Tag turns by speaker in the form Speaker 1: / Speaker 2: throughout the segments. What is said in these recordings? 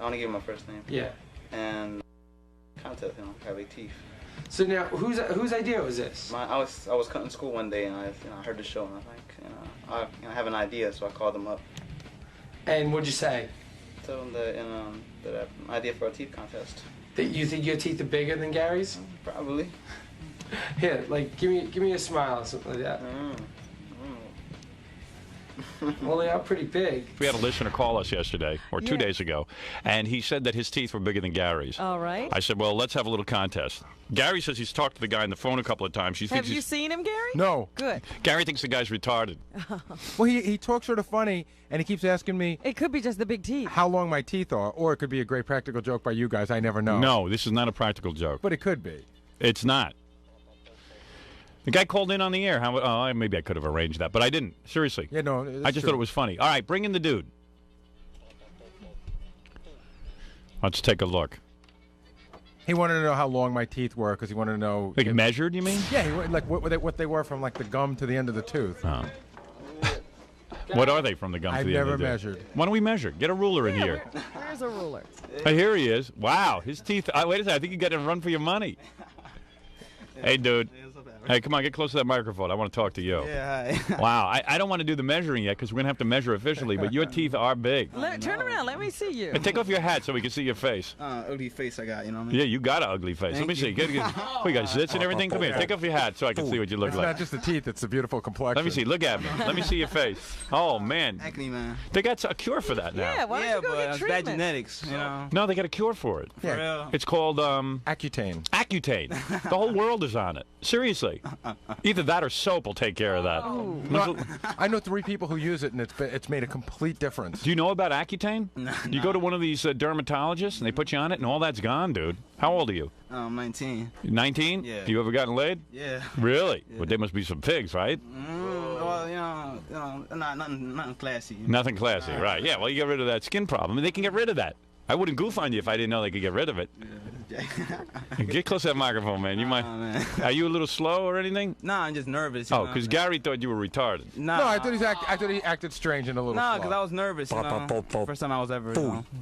Speaker 1: I want to give him my first name.
Speaker 2: Yeah.
Speaker 1: And contest, have big teeth.
Speaker 2: So now, whose idea was this?
Speaker 1: I was cutting school one day and I heard the show and I was like, I have an idea, so I called him up.
Speaker 2: And what'd you say?
Speaker 1: Told him that an idea for a teeth contest.
Speaker 2: That you think your teeth are bigger than Gary's?
Speaker 1: Probably.
Speaker 2: Here, like, give me a smile or something like that. Well, they are pretty big.
Speaker 3: We had a listener call us yesterday, or 2 days ago, and he said that his teeth were bigger than Gary's.
Speaker 4: All right.
Speaker 3: I said, well, let's have a little contest. Gary says he's talked to the guy on the phone a couple of times.
Speaker 4: Have you seen him, Gary?
Speaker 5: No.
Speaker 4: Good.
Speaker 3: Gary thinks the guy's retarded.
Speaker 5: Well, he talks sort of funny, and he keeps asking me
Speaker 4: It could be just the big teeth.
Speaker 5: how long my teeth are, or it could be a great practical joke by you guys. I never know.
Speaker 3: No, this is not a practical joke.
Speaker 5: But it could be.
Speaker 3: It's not. The guy called in on the air. Maybe I could have arranged that, but I didn't. Seriously.
Speaker 5: Yeah, no.
Speaker 3: I just thought it was funny. All right, bring in the dude. Let's take a look.
Speaker 5: He wanted to know how long my teeth were because he wanted to know.
Speaker 3: Like measured, you mean?
Speaker 5: Yeah, like what they were from like the gum to the end of the tooth.
Speaker 3: Oh. What are they from the gum to
Speaker 5: I've
Speaker 3: the end
Speaker 5: never
Speaker 3: of the tooth?
Speaker 5: measured.
Speaker 3: Why don't we measure? Get a ruler in here.
Speaker 4: Where's a ruler?
Speaker 3: Here he is. Wow, his teeth. Wait a second. I think you got to run for your money. Hey, dude. Hey, come on, get close to that microphone. I want to talk to you.
Speaker 1: Yeah, hi.
Speaker 3: Wow, I don't want to do the measuring yet because we're going to have to measure officially, but your teeth are big.
Speaker 4: Turn around. Let me see you.
Speaker 3: And take off your hat so we can see your face.
Speaker 1: Ugly face I got, you know what I mean?
Speaker 3: Yeah, you got an ugly face. Let me see. We got zits and everything. Come here. Take off your hat so I can see what you look
Speaker 5: It's
Speaker 3: like.
Speaker 5: not just the teeth; it's the beautiful complexion.
Speaker 3: Let me see. Look at me. Let me see your face. Oh, man.
Speaker 1: Acne, man.
Speaker 3: They got a cure for that now.
Speaker 4: Yeah, why don't you go get
Speaker 1: it's
Speaker 4: treatment?
Speaker 1: bad genetics, you know?
Speaker 3: No, they got a cure for it.
Speaker 1: For real.
Speaker 3: It's called
Speaker 5: Accutane.
Speaker 3: Accutane. The whole world is on it. Seriously. Either that or soap will take care of that.
Speaker 5: No, I know 3 people who use it, and it's made a complete difference.
Speaker 3: Do you know about Accutane? You go to one of these dermatologists, and they put you on it, and all that's gone, dude. How old are you?
Speaker 1: I'm 19.
Speaker 3: 19?
Speaker 1: Yeah.
Speaker 3: You ever gotten laid?
Speaker 1: Yeah.
Speaker 3: Really? Well, they must be some pigs, right?
Speaker 1: Well, you know, nothing classy.
Speaker 3: Nothing classy, right? Yeah. Well, you get rid of that skin problem, and they can get rid of that. I wouldn't goof on you if I didn't know they could get rid of it. Get close to that microphone, man. You might.
Speaker 1: Man.
Speaker 3: Are you a little slow or anything?
Speaker 1: Nah, I'm just nervous.
Speaker 3: Oh, because Gary thought you were retarded.
Speaker 1: Nah,
Speaker 5: No, I thought he acted strange and a little.
Speaker 1: Nah,
Speaker 5: slow.
Speaker 1: because I was nervous. You know? First time I was ever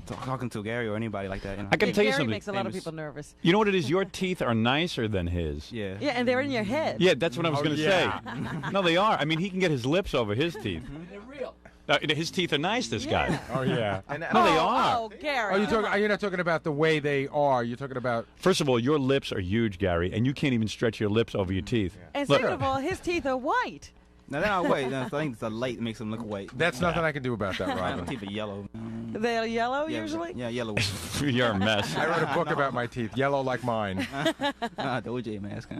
Speaker 1: talking to Gary or anybody like that. You know?
Speaker 3: I can tell you
Speaker 4: Gary
Speaker 3: something.
Speaker 4: makes a lot of people nervous.
Speaker 3: You know what it is? Your teeth are nicer than his.
Speaker 1: Yeah.
Speaker 4: Yeah, and they're in your head.
Speaker 3: Yeah, that's what I was going to
Speaker 5: yeah.
Speaker 3: say. No, they are. I mean, he can get his lips over his teeth. They're real. His teeth are nice, this guy.
Speaker 5: Oh yeah.
Speaker 3: No, they are.
Speaker 4: Oh, Gary.
Speaker 5: You're not talking about the way they are. You're talking about.
Speaker 3: First of all, your lips are huge, Gary, and you can't even stretch your lips over your teeth.
Speaker 4: And
Speaker 3: Look.
Speaker 4: second of all, his teeth are white.
Speaker 1: No, they're not white. I think the light makes them look white.
Speaker 5: That's nothing I can do about that,
Speaker 1: My
Speaker 5: Robin.
Speaker 1: teeth are yellow.
Speaker 4: They're yellow
Speaker 1: Yeah,
Speaker 4: usually?
Speaker 1: Yeah, yellow.
Speaker 3: You're a mess.
Speaker 5: I wrote a book about my teeth, yellow like mine.
Speaker 1: The OJ mask.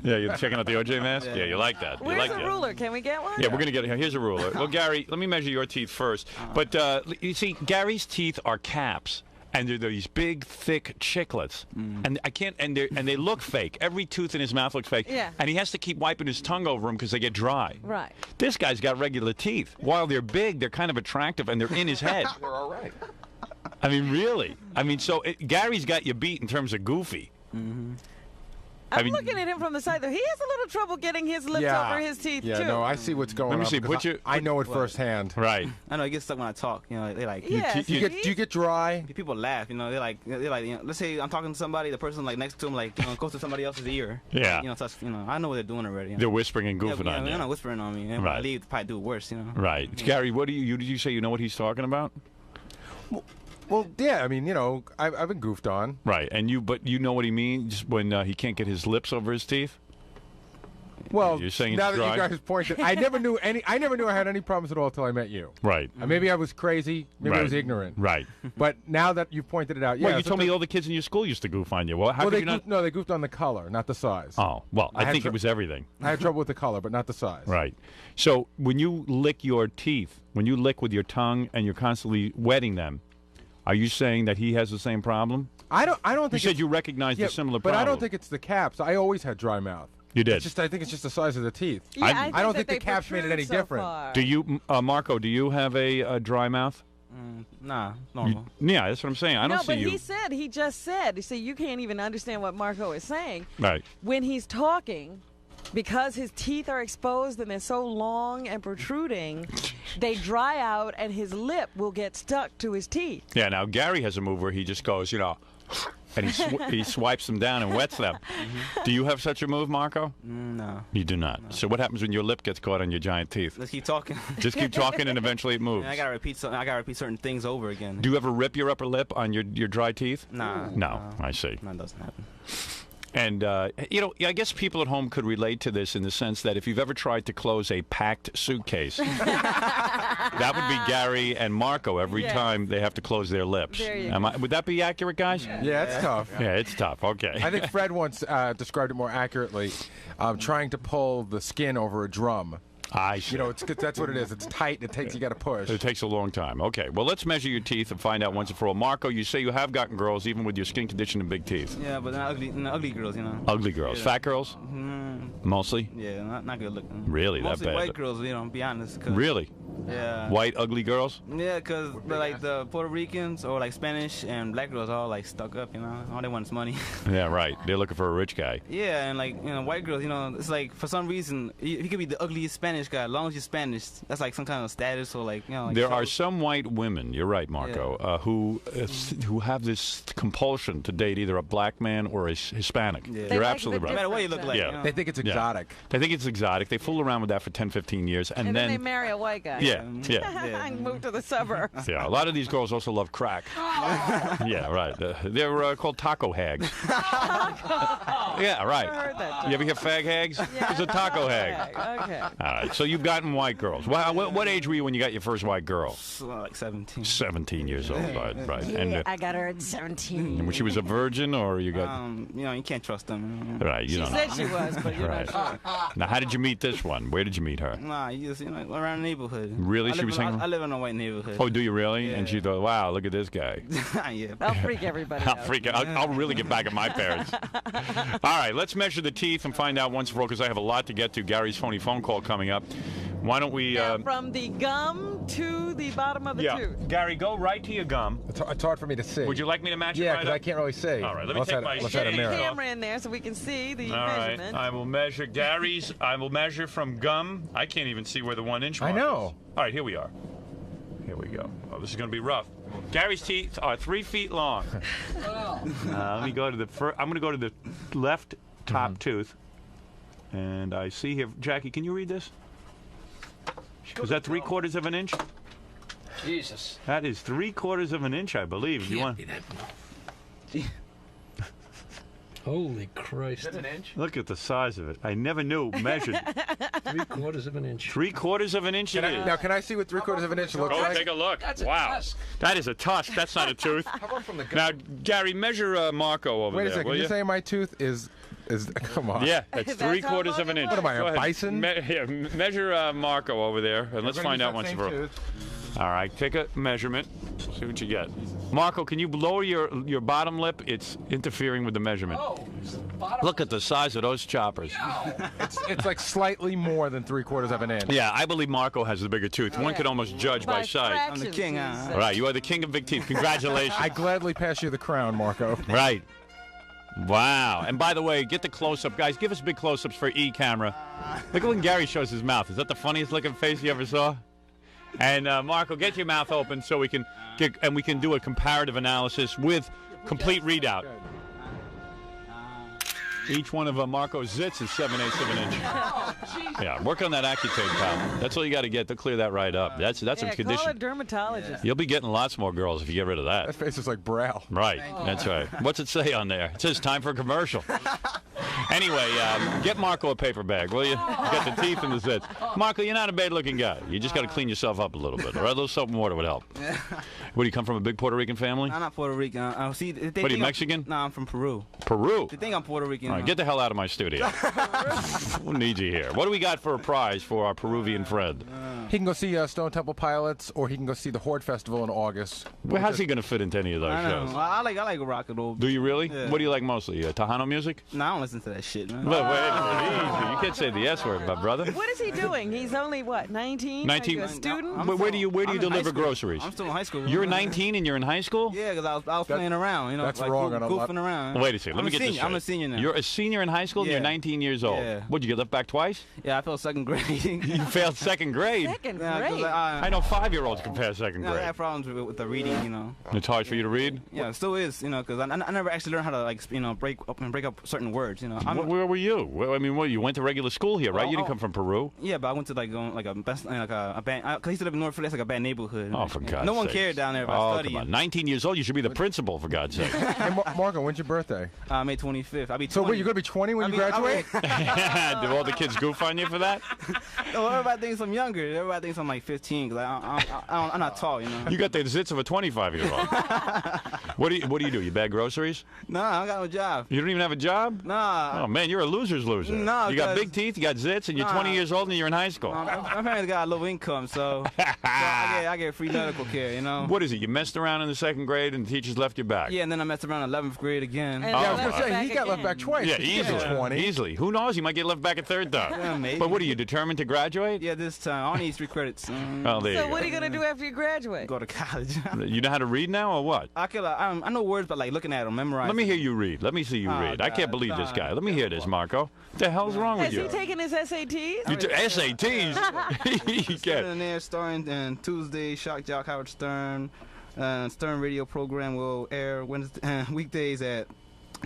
Speaker 3: Yeah, you're checking out the OJ mask? Yeah, you like that. You
Speaker 4: Where's
Speaker 3: like
Speaker 4: the
Speaker 3: that.
Speaker 4: ruler? Can we get one?
Speaker 3: Yeah, we're going to get here's a ruler. Well, Gary, let me measure your teeth first. But you see, Gary's teeth are caps. And they're these big, thick chiclets, and I can't. And they look fake. Every tooth in his mouth looks fake.
Speaker 4: Yeah.
Speaker 3: And he has to keep wiping his tongue over them because they get dry.
Speaker 4: Right.
Speaker 3: This guy's got regular teeth. While they're big, they're kind of attractive, and they're in his head.
Speaker 5: They're all right.
Speaker 3: I mean, really. I mean, so Gary's got you beat in terms of goofy.
Speaker 4: I'm
Speaker 3: mean-
Speaker 4: looking at him from the side, though. He has a little trouble getting his lips
Speaker 5: Yeah.
Speaker 4: over his teeth,
Speaker 5: Yeah,
Speaker 4: too.
Speaker 5: no, I see what's going
Speaker 3: Let me
Speaker 5: on.
Speaker 3: see,
Speaker 5: because
Speaker 3: put your-
Speaker 5: I know it firsthand.
Speaker 3: Right.
Speaker 1: I know it gets stuck when I talk. You know, they like.
Speaker 4: Yes,
Speaker 5: Do you get dry?
Speaker 1: People laugh. You know, they're like, you know, let's say I'm talking to somebody, the person like next to him, like, you know, goes to somebody else's ear.
Speaker 3: Yeah.
Speaker 1: You know, touch, you know, I know what they're doing already. You know?
Speaker 3: They're whispering and
Speaker 1: Yeah,
Speaker 3: goofing
Speaker 1: yeah,
Speaker 3: on
Speaker 1: they're
Speaker 3: you.
Speaker 1: not whispering on me. And
Speaker 3: Right.
Speaker 1: I leave, probably do it worse. You know.
Speaker 3: Right. Gary, what do you did you say you know what he's talking about?
Speaker 5: Well, yeah, I mean, you know, I've been goofed on.
Speaker 3: Right. And but you know what he means when he can't get his lips over his teeth?
Speaker 5: Well,
Speaker 3: You're saying
Speaker 5: now
Speaker 3: it's
Speaker 5: that
Speaker 3: dry?
Speaker 5: you guys pointed, I never knew I had any problems at all until I met you.
Speaker 3: Right.
Speaker 5: Maybe I was crazy. Maybe I
Speaker 3: Right.
Speaker 5: was ignorant.
Speaker 3: Right.
Speaker 5: But now that you've pointed it out, yeah.
Speaker 3: Well, you told me all the kids in your school used to goof on you. Well, how
Speaker 5: Well,
Speaker 3: could
Speaker 5: they
Speaker 3: you not?
Speaker 5: goofed, no, they goofed on the color, not the size.
Speaker 3: Oh, well, I
Speaker 5: had
Speaker 3: think
Speaker 5: tr-
Speaker 3: it was everything.
Speaker 5: I had trouble with the color, but not the size.
Speaker 3: Right. So when you lick your teeth, when you lick with your tongue and you're constantly wetting them, are you saying that he has the same problem?
Speaker 5: I don't
Speaker 3: You
Speaker 5: think.
Speaker 3: said
Speaker 5: it's-
Speaker 3: you recognized
Speaker 5: yeah,
Speaker 3: a similar
Speaker 5: but
Speaker 3: problem.
Speaker 5: I don't think it's the caps. I always had dry mouth.
Speaker 3: You did.
Speaker 5: I think it's just the size of the teeth.
Speaker 4: Yeah,
Speaker 5: I don't
Speaker 4: that
Speaker 5: think the
Speaker 4: they
Speaker 5: caps made it
Speaker 4: protrude
Speaker 5: any
Speaker 4: so
Speaker 5: different.
Speaker 4: far.
Speaker 3: Do you, Marco? Do you have a dry mouth?
Speaker 1: Nah, normal.
Speaker 3: Yeah, that's what I'm saying. I don't
Speaker 4: No,
Speaker 3: see
Speaker 4: but
Speaker 3: you.
Speaker 4: he just said, you see, you can't even understand what Marco is saying.
Speaker 3: Right.
Speaker 4: When he's talking, because his teeth are exposed and they're so long and protruding, they dry out and his lip will get stuck to his teeth.
Speaker 3: Yeah, now Gary has a move where he just goes, and he swipes them down and wets them. Do you have such a move, Marco?
Speaker 1: No.
Speaker 3: You do not. So what happens when your lip gets caught on your giant teeth?
Speaker 1: Let's keep talking.
Speaker 3: Just keep talking and eventually it moves.
Speaker 1: I gotta repeat certain things over again.
Speaker 3: Do you ever rip your upper lip on your dry teeth?
Speaker 1: Nah.
Speaker 3: No, I see.
Speaker 1: That doesn't happen.
Speaker 3: And, I guess people at home could relate to this in the sense that if you've ever tried to close a packed suitcase, that would be Gary and Marco every
Speaker 4: Yes.
Speaker 3: time they have to close their lips.
Speaker 4: There you go.
Speaker 3: Would that be accurate, guys?
Speaker 5: Yeah, it's tough.
Speaker 3: Yeah, it's tough. Okay.
Speaker 5: I think Fred once described it more accurately, trying to pull the skin over a drum.
Speaker 3: I see.
Speaker 5: That's what it is. It's tight. You got to push.
Speaker 3: It takes a long time. Okay, well, let's measure your teeth and find out once and for all. Marco, you say you have gotten girls even with your skin condition and big teeth.
Speaker 1: Yeah, but not ugly girls,
Speaker 3: Ugly girls.
Speaker 1: Yeah.
Speaker 3: Fat girls? Mostly?
Speaker 1: Yeah, not good looking.
Speaker 3: Really, that
Speaker 1: Mostly
Speaker 3: bad?
Speaker 1: white girls, be honest.
Speaker 3: Really?
Speaker 1: Yeah.
Speaker 3: White, ugly girls?
Speaker 1: Yeah, because the Puerto Ricans or like Spanish and black girls are all like stuck up, All they want is money.
Speaker 3: Yeah, right. They're looking for a rich guy.
Speaker 1: Yeah, and white girls, it's like for some reason he could be the ugliest Spanish guy as long as you're Spanish. That's like some kind of status or like
Speaker 3: There are some white women, you're right, Marco, who have this compulsion to date either a black man or a Hispanic.
Speaker 1: Yeah.
Speaker 4: They
Speaker 3: You're
Speaker 4: like
Speaker 3: absolutely
Speaker 4: the
Speaker 3: right.
Speaker 1: no matter what you look like.
Speaker 3: Yeah.
Speaker 5: They think it's
Speaker 3: Yeah.
Speaker 5: exotic.
Speaker 3: They think it's exotic. They fool around with that for 10, 15 years, and
Speaker 4: And then they marry a white guy.
Speaker 3: yeah, yeah.
Speaker 4: And move to the suburbs.
Speaker 3: Yeah, a lot of these girls also love crack. Yeah, right. They're called taco hags. Yeah, right.
Speaker 4: I heard that.
Speaker 3: You ever hear fag hags?
Speaker 4: Yeah.
Speaker 3: It's a taco hag.
Speaker 4: Okay.
Speaker 3: All right, so you've gotten white girls. Wow, what age were you when you got your first white girl?
Speaker 1: Like 17.
Speaker 3: 17 years old, right. And
Speaker 4: I got her at 17.
Speaker 3: when she was a virgin, or you got...
Speaker 1: You can't trust them.
Speaker 3: Right, you
Speaker 4: She
Speaker 3: don't know.
Speaker 4: said she was, but you're
Speaker 3: Right.
Speaker 4: not sure.
Speaker 3: Now, how did you meet this one? Where did you meet her?
Speaker 1: Nah, you just around the neighborhood.
Speaker 3: Really? She was hanging
Speaker 1: I live in a white neighborhood.
Speaker 3: Oh, do you really? And
Speaker 1: Yeah.
Speaker 3: she thought, wow, look at this guy.
Speaker 1: Yeah.
Speaker 4: I'll freak everybody
Speaker 3: I'll
Speaker 4: out.
Speaker 3: freak out. I'll really get back at my parents. All right, let's measure the teeth and find out once for all, because I have a lot to get to. Gary's phone call coming up. Why don't we...
Speaker 4: Now, from the gum to the bottom of the tooth.
Speaker 3: Gary, go right to your gum.
Speaker 5: It's hard for me to see.
Speaker 3: Would you like me to match it
Speaker 5: Yeah,
Speaker 3: right
Speaker 5: because
Speaker 3: up?
Speaker 5: I can't really see.
Speaker 3: All right, let me
Speaker 5: Let's
Speaker 3: take
Speaker 5: add-
Speaker 3: my
Speaker 5: let's add a
Speaker 3: shades
Speaker 5: mirror.
Speaker 3: off.
Speaker 4: Camera in there so we can see the
Speaker 3: All right,
Speaker 4: measurement.
Speaker 3: I will measure Gary's. I will measure from gum. I can't even see where the 1 inch mark
Speaker 5: I know.
Speaker 3: is. All right, here we are. Here we go. Oh, this is going to be rough. Gary's teeth are 3 feet long. Let me go to the first. I'm going to go to the left top tooth. And I see here, Jackie, can you read this? Is that 3/4 of an inch?
Speaker 2: Jesus.
Speaker 3: That is 3/4 of an inch, I believe. You want?
Speaker 2: Holy Christ.
Speaker 5: an inch?
Speaker 3: Look at the size of it. I never knew measured.
Speaker 2: 3/4 of an inch.
Speaker 3: 3/4 of an inch it is.
Speaker 5: Now, can I see what 3/4 of an inch looks
Speaker 3: Go
Speaker 5: like?
Speaker 3: take a look.
Speaker 2: That's a
Speaker 3: Wow.
Speaker 2: tusk.
Speaker 3: That is a tusk. That's not a tooth.
Speaker 5: How about from the
Speaker 3: Now, Gary, measure Marco over
Speaker 5: Wait a
Speaker 3: there,
Speaker 5: second.
Speaker 3: will
Speaker 5: You're
Speaker 3: you?
Speaker 5: saying my tooth is come on.
Speaker 3: Yeah, that's
Speaker 4: That's how
Speaker 3: 3/4 of an
Speaker 4: long
Speaker 3: inch.
Speaker 4: it
Speaker 5: What am I,
Speaker 3: Go
Speaker 5: a
Speaker 3: ahead.
Speaker 5: bison?
Speaker 3: Measure Marco over there, and let's find out once for all.
Speaker 5: Tooth.
Speaker 3: All right, take a measurement. See what you get. Marco, can you lower your bottom lip? It's interfering with the measurement.
Speaker 2: Oh, it's the bottom.
Speaker 3: Look at the size of those choppers.
Speaker 5: It's like slightly more than 3/4 of an inch.
Speaker 3: Yeah, I believe Marco has the bigger tooth. One could almost judge by sight.
Speaker 1: I'm the king, huh?
Speaker 3: All right, you are the king of big teeth. Congratulations.
Speaker 5: I gladly pass you the crown, Marco.
Speaker 3: Right. Wow. And by the way, get the close-up. Guys, give us big close-ups for E-camera. Look at when Gary shows his mouth. Is that the funniest looking face you ever saw? And Marco, get your mouth open so we can do a comparative analysis with complete readout. Each one of Marco's zits is 7/8 of an inch. Yeah, work on that Accutane, pal. That's all you got to get to clear that right up. That's some
Speaker 4: Yeah, call a
Speaker 3: condition.
Speaker 4: dermatologist.
Speaker 3: You'll be getting lots more girls if you get rid of that.
Speaker 5: That face is like Braille.
Speaker 3: Right, that's right. What's it say on there? It says time for a commercial. Anyway, get Marco a paper bag, will you? You got the teeth and the zits. Marco, you're not a bad-looking guy. You just got to clean yourself up a little bit. All right, a little soap and water would help. Where do you come from? A big Puerto Rican family?
Speaker 1: I'm not Puerto Rican. See,
Speaker 3: What are you, Mexican?
Speaker 1: No, I'm from Peru.
Speaker 3: Peru.
Speaker 1: They think I'm Puerto Rican.
Speaker 3: All right, get the hell out of my studio. We'll need you here. What do we got for a prize for our Peruvian friend?
Speaker 5: He can go see Stone Temple Pilots, or he can go see the Horde Festival in August.
Speaker 3: Well, how's he going to fit into any of those
Speaker 1: I know.
Speaker 3: shows?
Speaker 1: I like rock and roll.
Speaker 3: Do you really?
Speaker 1: Yeah.
Speaker 3: What do you like mostly? Tejano music?
Speaker 1: No, I don't listen to that that shit, man.
Speaker 3: Look, wait, easy. You can't say the S word, my brother.
Speaker 4: What is he doing? He's only, what, 19?
Speaker 3: 19.
Speaker 4: Are you a student?
Speaker 1: I'm
Speaker 3: Where do you
Speaker 1: I'm in high
Speaker 3: deliver
Speaker 1: school.
Speaker 3: groceries?
Speaker 1: I'm still in high school.
Speaker 3: You're 19 and you're in high school?
Speaker 1: Yeah, because I was playing around, you know.
Speaker 5: That's
Speaker 1: like
Speaker 5: wrong on a lot-
Speaker 1: goofing around.
Speaker 3: Wait a second. Let me get this straight.
Speaker 1: I'm a senior now.
Speaker 3: You're a senior in high school and you're
Speaker 1: Yeah.
Speaker 3: 19 years old.
Speaker 1: Yeah.
Speaker 3: What'd you get left back twice?
Speaker 1: Yeah, I failed second grade.
Speaker 3: You failed second grade.
Speaker 4: Second
Speaker 1: Yeah, 'cause
Speaker 4: grade.
Speaker 3: I know 5-year-olds can pass second
Speaker 1: you know, I
Speaker 3: grade.
Speaker 1: had problems with the reading, you know.
Speaker 3: It's hard for you to read?
Speaker 1: Yeah, it still is, you know, because I never actually learned how to, like, you know, break up certain words, you know.
Speaker 3: Where were you? I mean, you went to regular school here, right?
Speaker 1: Well,
Speaker 3: You didn't come from Peru.
Speaker 1: Yeah, but I went to like a bad. Cause I used to live in North Philly. That's like a bad neighborhood.
Speaker 3: Oh, for God's
Speaker 1: No one
Speaker 3: sakes.
Speaker 1: cared down there about
Speaker 3: Oh,
Speaker 1: studying.
Speaker 3: come on. 19 years old, you should be the principal, for God's sake.
Speaker 5: Hey, Marco, when's your birthday?
Speaker 1: May 25th. I'll be 20.
Speaker 5: So wait, you're gonna be 20 when you graduate?
Speaker 3: Do all the kids goof on you for that?
Speaker 1: No, everybody thinks I'm younger. Everybody thinks I'm like 15 because I'm not tall, you know.
Speaker 3: You got the zits of a 25-year-old. What do you do? You bag groceries?
Speaker 1: Nah, I don't got no job.
Speaker 3: You don't even have a job?
Speaker 1: Nah.
Speaker 3: Oh, man, you're a loser's loser.
Speaker 1: No,
Speaker 3: you got
Speaker 1: 'cause-
Speaker 3: big teeth, you got zits, and you're
Speaker 1: Nah.
Speaker 3: 20 years old and you're in high school.
Speaker 1: My parents got a low income, so I get free medical care, you know.
Speaker 3: What is it? You messed around in the second grade and the teachers left you back?
Speaker 1: Yeah, and then I messed around 11th grade again.
Speaker 4: And
Speaker 5: Yeah, I
Speaker 4: then
Speaker 5: was gonna
Speaker 4: left
Speaker 5: say
Speaker 4: back
Speaker 5: he got left
Speaker 4: again.
Speaker 5: back twice.
Speaker 3: Yeah,
Speaker 5: He
Speaker 3: easily.
Speaker 5: was 20.
Speaker 3: Easily. Who knows? You might get left back a third time.
Speaker 1: Yeah, maybe.
Speaker 3: But what are you, determined to graduate?
Speaker 1: Yeah, this time I only need 3 credits.
Speaker 3: Oh, there
Speaker 4: So
Speaker 3: you
Speaker 4: what
Speaker 3: go.
Speaker 4: are you going to do after you graduate?
Speaker 1: Go to college.
Speaker 3: You know how to read now or what?
Speaker 1: I know words, but like looking at them, memorize.
Speaker 3: Let me hear you read. Let me see you
Speaker 1: Oh,
Speaker 3: read. I can't
Speaker 1: God,
Speaker 3: believe this
Speaker 1: God.
Speaker 3: guy. Let me hear this, Marco. What the hell's wrong with
Speaker 4: Has
Speaker 3: you?
Speaker 4: he taken his SATs?
Speaker 3: You SATs? You
Speaker 1: Starting
Speaker 3: get
Speaker 1: in there, starting Tuesday, Shock Jock Howard Stern. Stern radio program will air Wednesday, weekdays at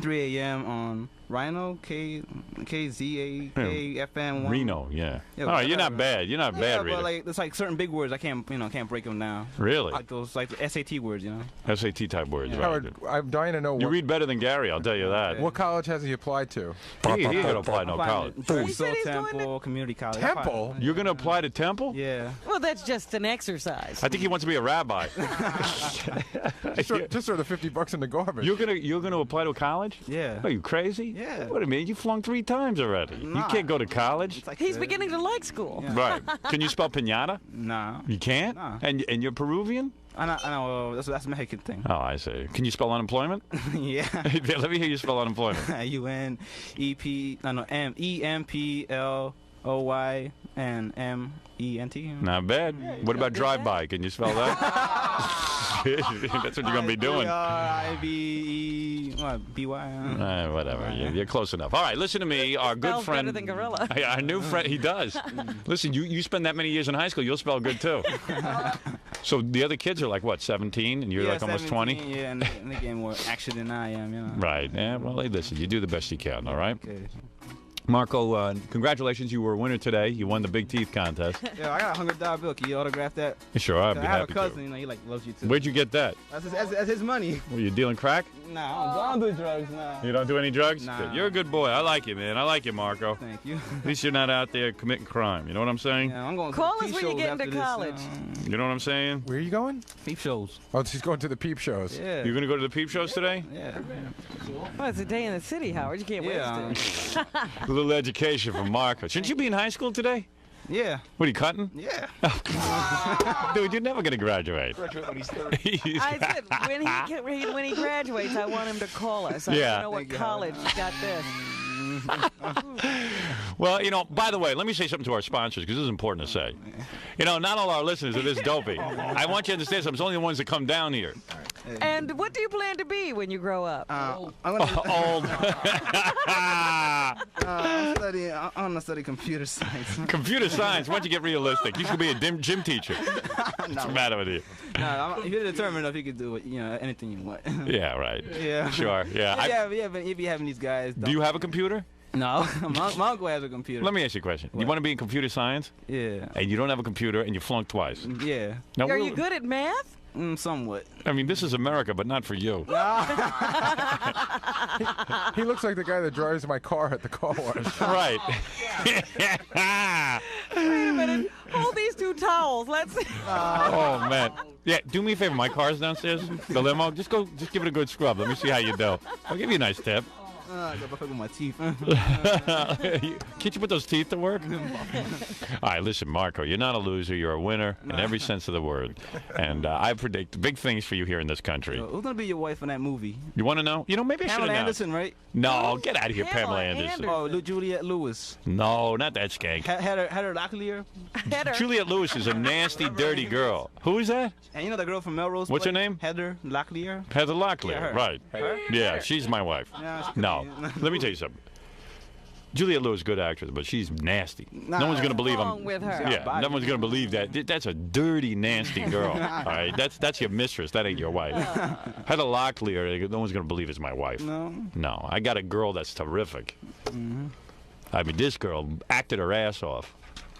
Speaker 1: 3 a.m. on Rhino KZA FM 1.
Speaker 3: Reno, yeah.
Speaker 1: Yeah,
Speaker 3: All right, you're not
Speaker 1: whatever.
Speaker 3: bad. You're not
Speaker 1: Yeah,
Speaker 3: bad,
Speaker 1: but
Speaker 3: reader.
Speaker 1: like there's like certain big words I can't break them down.
Speaker 3: Really?
Speaker 1: Like those like the SAT words, you know.
Speaker 3: SAT type words, right?
Speaker 5: Howard, I'm dying to know
Speaker 3: You
Speaker 5: what,
Speaker 3: read better than Gary, I'll tell you that.
Speaker 5: what college has he applied to?
Speaker 3: He ain't gonna apply no college.
Speaker 4: He
Speaker 1: Full
Speaker 4: said he's going
Speaker 1: Temple Community College.
Speaker 5: Temple?
Speaker 3: You're gonna apply to Temple?
Speaker 1: Yeah.
Speaker 4: Well, that's just an exercise.
Speaker 3: I think he wants to be a rabbi.
Speaker 5: Just throw the $50 in the garbage.
Speaker 3: You're gonna apply to a college?
Speaker 1: Yeah.
Speaker 3: Are you crazy?
Speaker 1: Yeah.
Speaker 3: Wait a minute, you flung 3 times already. You
Speaker 1: Nah.
Speaker 3: can't go to college.
Speaker 1: It's like
Speaker 4: He's beginning to like school.
Speaker 1: Yeah.
Speaker 3: Right. Can you spell pinata?
Speaker 1: Nah.
Speaker 3: You can't?
Speaker 1: Nah.
Speaker 3: And you're Peruvian?
Speaker 1: I know. That's a Mexican thing.
Speaker 3: Oh, I see. Can you spell unemployment?
Speaker 1: Yeah.
Speaker 3: Let me hear you spell unemployment.
Speaker 1: UNEMPLOY and MENT.
Speaker 3: Not bad. What about drive-by? Can you spell that? That's what you're going to be doing.
Speaker 1: BY.
Speaker 3: Whatever. You're close enough. All right, listen to me. Our good
Speaker 4: Spells
Speaker 3: friend.
Speaker 4: better than gorilla.
Speaker 3: Our new friend. He does. Listen, you spend that many years in high school, you'll spell good too. So the other kids are like, what, 17? And you're like almost 20?
Speaker 1: Yeah, and they get more action than I am, you know.
Speaker 3: Right. Yeah, well, hey, listen, you do the best you can, all right?
Speaker 1: Okay.
Speaker 3: Marco, congratulations. You were a winner today. You won the Big Teeth contest.
Speaker 1: Yeah, I got a $100 bill. Can you autograph that?
Speaker 3: Sure, I'd be
Speaker 1: I have a
Speaker 3: happy
Speaker 1: cousin,
Speaker 3: to.
Speaker 1: you know, he like loves you too.
Speaker 3: Where'd you get that?
Speaker 1: That's his money.
Speaker 3: Were you dealing crack?
Speaker 1: Nah, I don't do drugs. Nah.
Speaker 3: You don't do any drugs?
Speaker 1: Nah.
Speaker 3: Good. You're a good boy. I like you, man. I like you, Marco.
Speaker 1: Thank you.
Speaker 3: At least you're not out there committing crime. You know what I'm saying?
Speaker 1: Yeah, I'm going to
Speaker 4: Call
Speaker 1: the
Speaker 4: us
Speaker 1: peep
Speaker 4: when you
Speaker 1: shows
Speaker 4: get
Speaker 1: after
Speaker 4: into
Speaker 1: this,
Speaker 4: college.
Speaker 3: You know what I'm saying?
Speaker 5: Where are you going?
Speaker 1: Peep shows.
Speaker 5: Oh, he's going to the peep shows.
Speaker 1: Yeah.
Speaker 3: You're going to go to the peep shows today?
Speaker 1: Yeah.
Speaker 4: Well, it's a day in the city, Howard. You can't
Speaker 1: Yeah.
Speaker 4: waste it.
Speaker 3: A little education from Marco. Shouldn't you be in high school today?
Speaker 1: Yeah.
Speaker 3: What are you cutting?
Speaker 1: Yeah.
Speaker 3: Dude, you're never going to graduate.
Speaker 4: I said when he graduates, I want him to call us. I
Speaker 3: Yeah.
Speaker 4: want to know what
Speaker 1: Thank you.
Speaker 4: college got this.
Speaker 3: Well, you know, by the way, let me say something to our sponsors because this is important to say. You know, not all our listeners are this dopey. I want you to understand something. It's only the ones that come down here.
Speaker 4: And what do you plan to be when you grow up?
Speaker 1: I'm gonna
Speaker 3: Old.
Speaker 1: I'm gonna study computer science.
Speaker 3: Computer science. Why don't you get realistic? You should be a gym teacher. What's the matter with you?
Speaker 1: If you're determined enough, you can do it. You know, anything you want.
Speaker 3: Yeah, right.
Speaker 1: Yeah.
Speaker 3: Sure. Yeah.
Speaker 1: If you having these guys.
Speaker 3: Do you have a computer?
Speaker 1: No, my uncle has a computer.
Speaker 3: Let me ask you a question. You
Speaker 1: What?
Speaker 3: want to be in computer science,
Speaker 1: Yeah.
Speaker 3: and you don't have a computer, and you flunked twice.
Speaker 1: Yeah.
Speaker 3: Now,
Speaker 4: Are you good at math?
Speaker 1: Somewhat.
Speaker 3: I mean, this is America, but not for you.
Speaker 5: He looks like the guy that drives my car at the car wash.
Speaker 3: Right.
Speaker 4: Wait a minute. Hold these 2 towels. Let's see.
Speaker 3: Oh man. Yeah, do me a favor. My car's downstairs. The limo. Just give it a good scrub. Let me see how you do. I'll give you a nice tip.
Speaker 1: I got fuck with my teeth.
Speaker 3: Can't you put those teeth to work? All right, listen, Marco, you're not a loser. You're a winner in every sense of the word. And I predict big things for you here in this country.
Speaker 1: Who's gonna be your wife in that movie?
Speaker 3: You want to know? You know, maybe I should
Speaker 1: Pamela
Speaker 3: announce.
Speaker 1: Anderson, right?
Speaker 3: No, get out of here,
Speaker 4: Pamela
Speaker 3: Pamela Anderson.
Speaker 4: Anderson.
Speaker 1: Oh, Juliette Lewis.
Speaker 3: No, not that skank.
Speaker 1: Heather Locklear.
Speaker 4: Header.
Speaker 3: Juliette Lewis is a nasty, dirty girl. Who is that?
Speaker 1: And you know the girl from Melrose?
Speaker 3: What's her
Speaker 1: Place?
Speaker 3: name?
Speaker 1: Heather Locklear.
Speaker 3: Heather Locklear,
Speaker 1: Yeah, her.
Speaker 3: right.
Speaker 1: Her?
Speaker 3: Yeah, she's my wife.
Speaker 1: Yeah, she could
Speaker 3: No,
Speaker 1: be.
Speaker 3: let me tell you something. Juliette Lewis, good actress, but she's nasty. No one's going to believe
Speaker 4: wrong
Speaker 3: I'm.
Speaker 4: with her?
Speaker 3: Yeah, no one's going to believe that. That's a dirty, nasty girl. All right, that's your mistress. That ain't your wife. Heather Locklear, no one's going to believe is my wife. No, I got a girl that's terrific. I mean, this girl acted her ass off.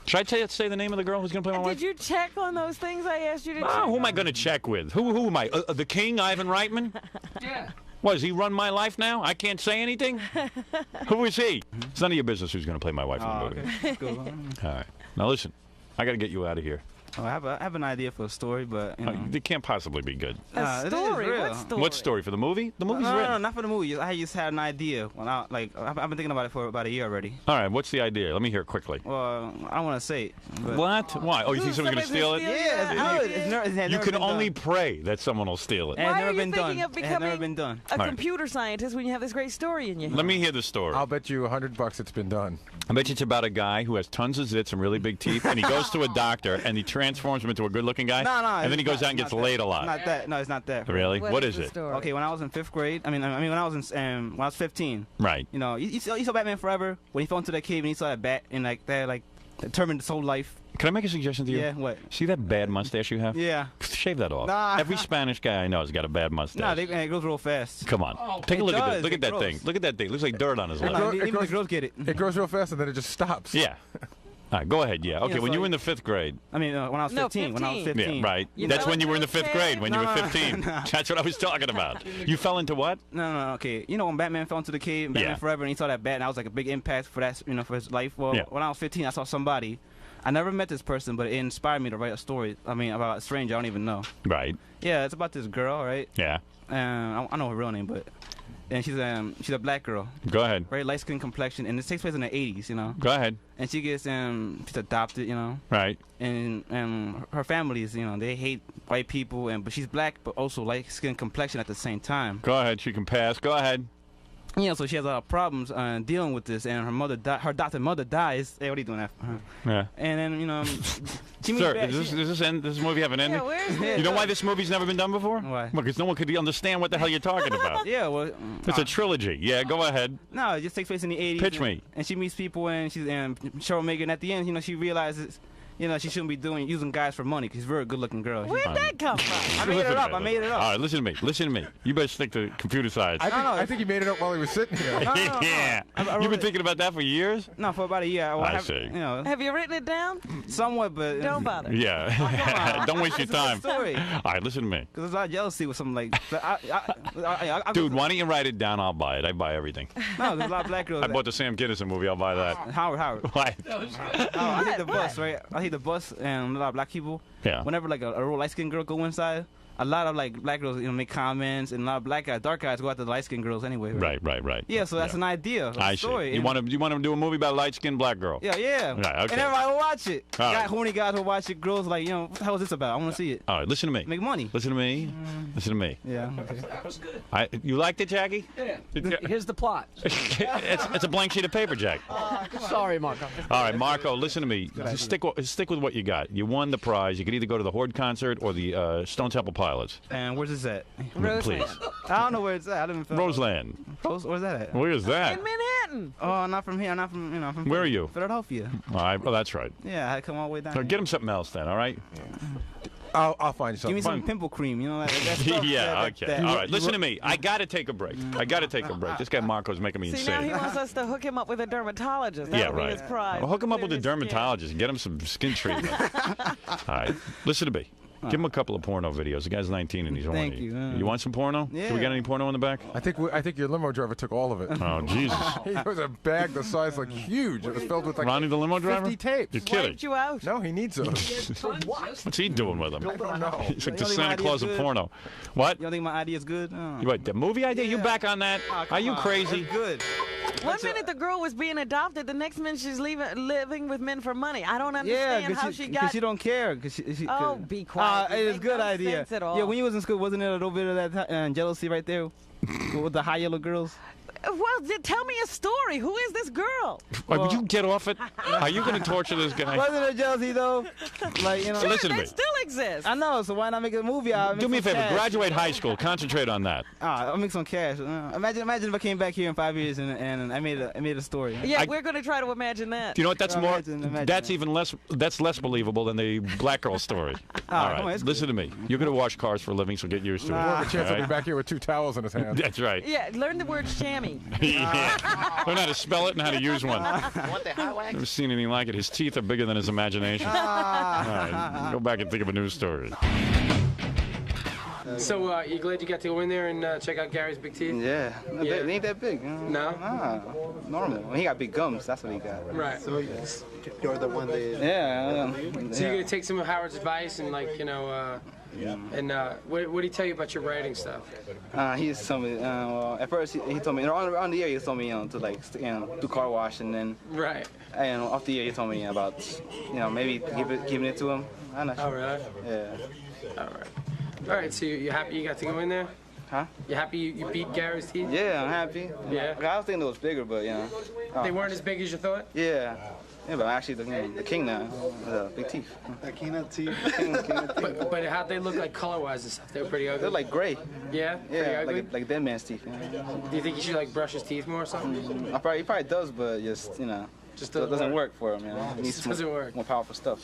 Speaker 3: Should I say the name of the girl who's going to play my wife?
Speaker 4: Did you check on those things I asked you to check?
Speaker 3: Oh, who am I going to check with? Who am I? The king, Ivan Reitman?
Speaker 2: Yeah.
Speaker 3: What, does he run my life now? I can't say anything? Who is he? It's none of your business who's going to play my wife in the
Speaker 1: Oh,
Speaker 3: movie.
Speaker 1: okay. Cool.
Speaker 3: All right. Now listen, I got to get you out of here.
Speaker 1: Oh, I have an idea for a story, but you know.
Speaker 3: It can't possibly be good.
Speaker 4: A
Speaker 1: it is
Speaker 4: story?
Speaker 1: real.
Speaker 4: What story?
Speaker 3: What story for the movie? The movie's
Speaker 1: No,
Speaker 3: written.
Speaker 1: not for the movie. I just had an idea. When I've been thinking about it for about a year already.
Speaker 3: All right, what's the idea? Let me hear it quickly.
Speaker 1: Well, I don't want to say it. But
Speaker 3: What? Why? Oh, you think someone's going to steal it?
Speaker 1: Yeah, it's good. It
Speaker 3: You
Speaker 1: never
Speaker 3: can
Speaker 1: been
Speaker 3: only
Speaker 1: done.
Speaker 3: pray that someone will steal it.
Speaker 1: It has
Speaker 4: Why
Speaker 1: never
Speaker 4: are you
Speaker 1: been
Speaker 4: thinking
Speaker 1: done.
Speaker 4: of
Speaker 1: It has never
Speaker 4: becoming
Speaker 1: been done.
Speaker 4: a
Speaker 3: Right.
Speaker 4: computer scientist when you have this great story in your head?
Speaker 3: Let me hear the story.
Speaker 5: I'll bet you $100 it's been done.
Speaker 3: I bet you it's about a guy who has tons of zits and really big teeth, and he goes to a doctor, and he transforms him into a good-looking guy,
Speaker 1: No,
Speaker 3: and then he
Speaker 1: it's
Speaker 3: goes
Speaker 1: not-
Speaker 3: out and gets
Speaker 1: not that.
Speaker 3: laid a lot.
Speaker 1: Not that. No, it's not that.
Speaker 3: Really? What is
Speaker 4: the
Speaker 3: it?
Speaker 4: story?
Speaker 1: Okay, when I was in 5th grade, I mean when I was when I was 15,
Speaker 3: Right.
Speaker 1: you know, you saw Batman Forever when he fell into that cave and he saw that bat and that determined his whole life.
Speaker 3: Can I make a suggestion to you?
Speaker 1: Yeah, what?
Speaker 3: See that bad mustache you have?
Speaker 1: Yeah.
Speaker 3: Shave that off.
Speaker 1: Nah.
Speaker 3: Every Spanish guy I know has got a bad mustache.
Speaker 1: Nah, it goes real fast.
Speaker 3: Come on. Take a
Speaker 1: it
Speaker 3: look at
Speaker 1: does.
Speaker 3: this. Look at
Speaker 1: It
Speaker 3: that
Speaker 1: grows.
Speaker 3: thing. Look at that thing. Looks like dirt on his lip.
Speaker 1: Nah,
Speaker 5: It
Speaker 1: even the
Speaker 5: grows-
Speaker 1: girls get it.
Speaker 5: It grows real fast and then it just stops.
Speaker 3: Yeah. All right, go ahead. Yeah. Okay,
Speaker 1: Yeah,
Speaker 3: when
Speaker 1: so
Speaker 3: you were in the 5th grade.
Speaker 1: I mean, when I was
Speaker 4: No,
Speaker 1: 15. When I was
Speaker 4: 15.
Speaker 1: 15.
Speaker 3: Yeah, right.
Speaker 4: You
Speaker 3: That's
Speaker 4: fell
Speaker 3: when you were in the
Speaker 4: into a
Speaker 3: 5th grade, when you were
Speaker 1: No,
Speaker 3: 15.
Speaker 1: no.
Speaker 3: That's what I was talking about. You fell into what?
Speaker 1: No, okay. You know when Batman fell into the cave, Batman
Speaker 3: Yeah.
Speaker 1: Forever, and he saw that bat, and that was like a big impact for that, for his life. Well,
Speaker 3: Yeah.
Speaker 1: when I was 15, I saw somebody. I never met this person, but it inspired me to write a story. I mean, about a stranger I don't even know.
Speaker 3: Right.
Speaker 1: Yeah, it's about this girl, right?
Speaker 3: Yeah.
Speaker 1: I know her real name, but and she's a black girl,
Speaker 3: Go ahead.
Speaker 1: very light skin complexion, and it takes place in the 80s, you know.
Speaker 3: Go ahead.
Speaker 1: And she gets she's adopted, you know,
Speaker 3: Right.
Speaker 1: and her family is, you know, they hate white people, but she's black, but also light skin complexion at the same time.
Speaker 3: Go ahead. She can pass. Go ahead.
Speaker 1: You know, so she has a lot of problems dealing with this, and her adopted mother dies. Hey, what are you doing that for?
Speaker 3: Yeah.
Speaker 1: And then, you know, she meets
Speaker 3: Sir,
Speaker 1: back-
Speaker 3: does this end? Does this movie have an ending?
Speaker 4: Yeah, where's
Speaker 1: Yeah.
Speaker 3: You know why this movie's never been done before?
Speaker 1: Why?
Speaker 3: Because no one could understand what the hell you're talking about.
Speaker 1: Yeah, well,
Speaker 3: It's a trilogy. Yeah, go ahead.
Speaker 1: no, it just takes place in the 80s.
Speaker 3: Pitch
Speaker 1: and,
Speaker 3: me.
Speaker 1: And she meets people, and she's Cheryl Megan. At the end, you know, she realizes, you know, she shouldn't be using guys for money because she's a very good-looking girl.
Speaker 4: Where'd that come from?
Speaker 1: I made it up. I made it
Speaker 3: All
Speaker 1: up.
Speaker 3: right, listen to me. Listen to me. You better stick to computer science.
Speaker 5: I think he made it up while he was sitting here.
Speaker 1: no, no.
Speaker 3: Yeah.
Speaker 1: I
Speaker 3: You've
Speaker 1: wrote
Speaker 3: been
Speaker 1: it-
Speaker 3: thinking about that for years?
Speaker 1: No, for about a year.
Speaker 3: I see.
Speaker 1: You know,
Speaker 4: Have you written it down?
Speaker 1: somewhat, but
Speaker 4: Don't bother.
Speaker 3: Yeah. Don't waste your
Speaker 1: It's a good
Speaker 3: time.
Speaker 1: story.
Speaker 3: All right, listen to me.
Speaker 1: Because there's a lot of jealousy with something like. I
Speaker 3: Dude, why don't you write it down? I'll buy it. I buy everything.
Speaker 1: No, there's a lot of black girls.
Speaker 3: I bought the Sam Kinison movie. I'll buy that.
Speaker 1: Howard.
Speaker 3: Why?
Speaker 1: I take the bus, right? I take the bus, and a lot of black people.
Speaker 3: Yeah.
Speaker 1: Whenever like a real light skinned girl go inside, a lot of like black girls, you know, make comments, and a lot of black guys, dark guys go after the light skinned girls anyway.
Speaker 3: Right.
Speaker 1: Yeah, so that's an idea. A
Speaker 3: I
Speaker 1: story.
Speaker 3: see. You want to do a movie about a light-skinned black girl?
Speaker 1: Yeah.
Speaker 3: Right, okay.
Speaker 1: And everybody will watch it.
Speaker 3: All right.
Speaker 1: Horny guys will watch it. Girls like, you know, what the hell is this about? I want to see it.
Speaker 3: All right, listen to me.
Speaker 1: Make money.
Speaker 3: Listen to me. Listen to me.
Speaker 1: Yeah. Okay.
Speaker 3: You liked it, Jackie?
Speaker 2: Yeah. Here's the plot.
Speaker 3: it's a blank sheet of paper, Jack.
Speaker 2: Sorry, Marco.
Speaker 3: All right, Marco, listen to me. Stick with what you got. You won the prize. You could either go to the Horde concert or the Stone Temple Pilots.
Speaker 1: And where's this at?
Speaker 3: Please.
Speaker 1: I don't know where it's at. I live in Philadelphia.
Speaker 3: Roseland.
Speaker 1: Where's that at?
Speaker 3: Where is that?
Speaker 4: In Manhattan.
Speaker 1: Oh, not from here. I'm not from, you know, I'm from
Speaker 3: Where are you?
Speaker 1: Philadelphia.
Speaker 3: All right. Oh, that's right.
Speaker 1: Yeah, I had to come all the way down.
Speaker 3: So
Speaker 1: here.
Speaker 3: get him something else then, all right?
Speaker 5: I'll find you
Speaker 1: Give me
Speaker 5: something.
Speaker 1: some
Speaker 3: Fine.
Speaker 1: pimple cream, you know, that stuff.
Speaker 3: Yeah,
Speaker 1: that-
Speaker 3: okay.
Speaker 1: that-
Speaker 3: All right, listen to me. I got to take a break. This guy Marco's making me
Speaker 4: See, now he
Speaker 3: insane.
Speaker 4: wants us to hook him up with a dermatologist. That'll
Speaker 3: Yeah,
Speaker 4: be
Speaker 3: right.
Speaker 4: his prize.
Speaker 3: Well, hook him up with a
Speaker 4: His skin.
Speaker 3: dermatologist and get him some skin treatment. All right, listen to me. Give him a couple of porno videos. The guy's 19 and he's horny.
Speaker 1: Thank you.
Speaker 3: You want some porno?
Speaker 1: Yeah.
Speaker 3: Can we get any porno in the back?
Speaker 5: I think your limo driver took all of it.
Speaker 3: Oh, Jesus.
Speaker 5: It was a bag the size like huge. It was filled with like
Speaker 3: Ronnie the limo driver?
Speaker 5: 50 tapes.
Speaker 3: You're kidding.
Speaker 4: Wiped you out.
Speaker 5: No, he needs those.
Speaker 3: What's he doing with them?
Speaker 5: I don't know.
Speaker 3: He's like the
Speaker 1: You don't think my
Speaker 3: Santa Claus of
Speaker 1: idea's good?
Speaker 3: porno. What?
Speaker 1: You don't think my idea is good? Oh.
Speaker 3: You what, the movie idea? You
Speaker 1: Yeah.
Speaker 3: back on that?
Speaker 1: Oh,
Speaker 3: Are
Speaker 1: come
Speaker 3: you
Speaker 1: on.
Speaker 3: crazy?
Speaker 1: It's good.
Speaker 4: One minute the girl was being adopted, the next minute she's living with men for money. I don't understand how she got.
Speaker 1: She don't care.
Speaker 4: Oh, be quiet. It
Speaker 1: It's a
Speaker 4: makes
Speaker 1: good
Speaker 4: no
Speaker 1: idea.
Speaker 4: sense at all.
Speaker 1: Yeah, when you was in school, wasn't there a little bit of that jealousy right there with the high yellow girls?
Speaker 4: Well, tell me a story. Who is this girl?
Speaker 3: Would you get off it? Are you going to torture this guy?
Speaker 1: Wasn't there jealousy though? Like, you know.
Speaker 3: Listen to
Speaker 4: They
Speaker 3: me.
Speaker 4: still exist.
Speaker 1: I know, so why not make a movie out?
Speaker 3: Do me a favor. Graduate high school. Concentrate on that.
Speaker 1: I'll make some cash. Imagine if I came back here in 5 years and I made a story.
Speaker 4: Yeah, we're going to try to imagine that.
Speaker 3: Do you know what? That's more.
Speaker 1: Imagine
Speaker 3: That's
Speaker 1: that.
Speaker 3: even less. That's less believable than the black girl story. All
Speaker 1: come on,
Speaker 3: right.
Speaker 1: it's
Speaker 3: Listen to me. You're going to wash cars for a living, so get used to
Speaker 5: More of
Speaker 3: it.
Speaker 5: a chance
Speaker 3: all
Speaker 5: he'll be
Speaker 3: right?
Speaker 5: back here with 2 towels in his hand.
Speaker 3: That's right.
Speaker 4: Yeah, learn the word chamois.
Speaker 3: Yeah. Learn how to spell it and how to use one. Never seen anything like it. His teeth are bigger than his imagination. All right. Go back and think of a news story.
Speaker 2: So, you glad you got to go in there and check out Gary's big teeth?
Speaker 1: Yeah,
Speaker 2: Yeah.
Speaker 1: They ain't that big.
Speaker 2: No?
Speaker 1: Nah, normal. He got big gums. That's what he got.
Speaker 2: Right. So
Speaker 6: You're the one that.
Speaker 1: Yeah.
Speaker 2: you're gonna take some of Howard's advice and and what did he tell you about your writing stuff?
Speaker 1: He just told me. Well, at first he told me on the air he told me to like do car wash, and then
Speaker 2: Right.
Speaker 1: off the air he told me about maybe giving it to him. I'm not
Speaker 2: Oh,
Speaker 1: sure.
Speaker 2: really?
Speaker 1: Yeah.
Speaker 2: All right. All right. So you happy you got to go in there?
Speaker 1: Huh?
Speaker 2: You happy you beat Gary's teeth?
Speaker 1: Yeah, I'm happy.
Speaker 2: Yeah.
Speaker 1: I was thinking it was bigger, but
Speaker 2: They weren't as big as you thought?
Speaker 1: Yeah. Yeah, but I'm actually the king now. Big teeth.
Speaker 6: Akina teeth.
Speaker 1: King of teeth.
Speaker 2: But how'd they look like color-wise and stuff? They were pretty ugly?
Speaker 1: They're like gray.
Speaker 2: Yeah? Pretty
Speaker 1: Yeah,
Speaker 2: ugly?
Speaker 1: like dead man's teeth. Yeah.
Speaker 2: Do you think you should like brush his teeth more or something?
Speaker 1: He probably does, but just
Speaker 2: Just
Speaker 1: it doesn't work for him. He needs
Speaker 2: Just doesn't work.
Speaker 1: more powerful stuff.